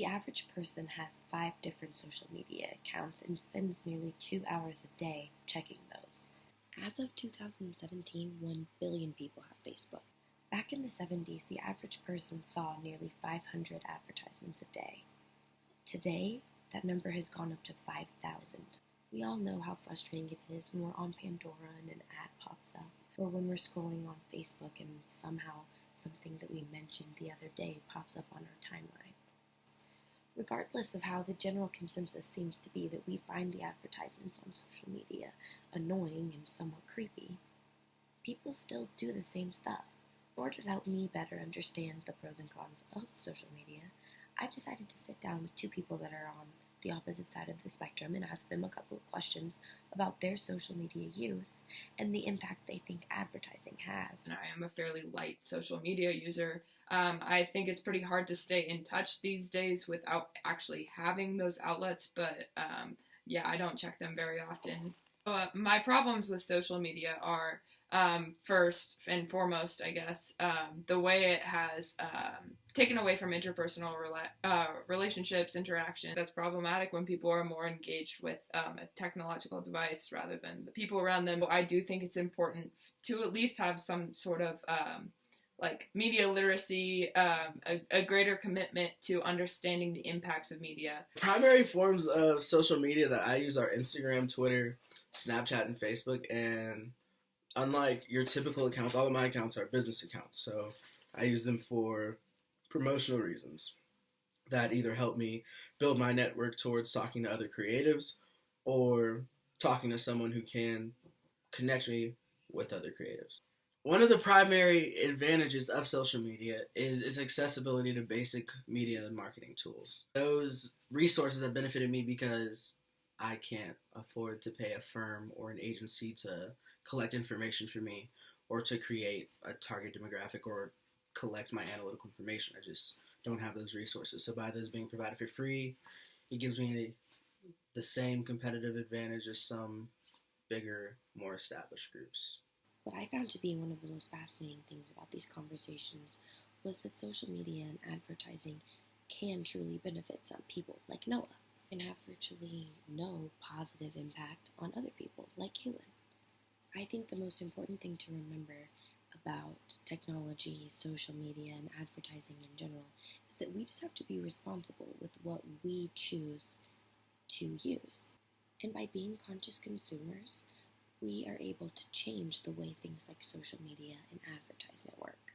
The average person has 5 different social media accounts and spends nearly 2 hours a day checking those. As of 2017, 1 billion people have Facebook. Back in the 70s, the average person saw nearly 500 advertisements a day. Today, that number has gone up to 5,000. We all know how frustrating it is when we're on Pandora and an ad pops up, or when we're scrolling on Facebook and somehow something that we mentioned the other day pops up on our timeline. Regardless of how the general consensus seems to be that we find the advertisements on social media annoying and somewhat creepy, people still do the same stuff. In order to help me better understand the pros and cons of social media, I've decided to sit down with 2 people that are on the opposite side of the spectrum and ask them a couple of questions about their social media use and the impact they think advertising has. And I am a fairly light social media user. I think it's pretty hard to stay in touch these days without actually having those outlets, but I don't check them very often. My problems with social media are, first and foremost, I guess, the way it has taken away from interpersonal relationships, interaction. That's problematic when people are more engaged with a technological device rather than the people around them. I do think it's important to at least have some sort of media literacy, a greater commitment to understanding the impacts of media. Primary forms of social media that I use are Instagram, Twitter, Snapchat, and Facebook, and unlike your typical accounts, all of my accounts are business accounts, so I use them for promotional reasons that either help me build my network towards talking to other creatives or talking to someone who can connect me with other creatives. One of the primary advantages of social media is its accessibility to basic media and marketing tools. Those resources have benefited me because I can't afford to pay a firm or an agency to collect information for me or to create a target demographic or collect my analytical information. I just don't have those resources. So by those being provided for free, it gives me the same competitive advantage as some bigger, more established groups. What I found to be one of the most fascinating things about these conversations was that social media and advertising can truly benefit some people, like Noah, and have virtually no positive impact on other people, like Kaylin. I think the most important thing to remember about technology, social media, and advertising in general is that we just have to be responsible with what we choose to use. And by being conscious consumers, we are able to change the way things like social media and advertisement work.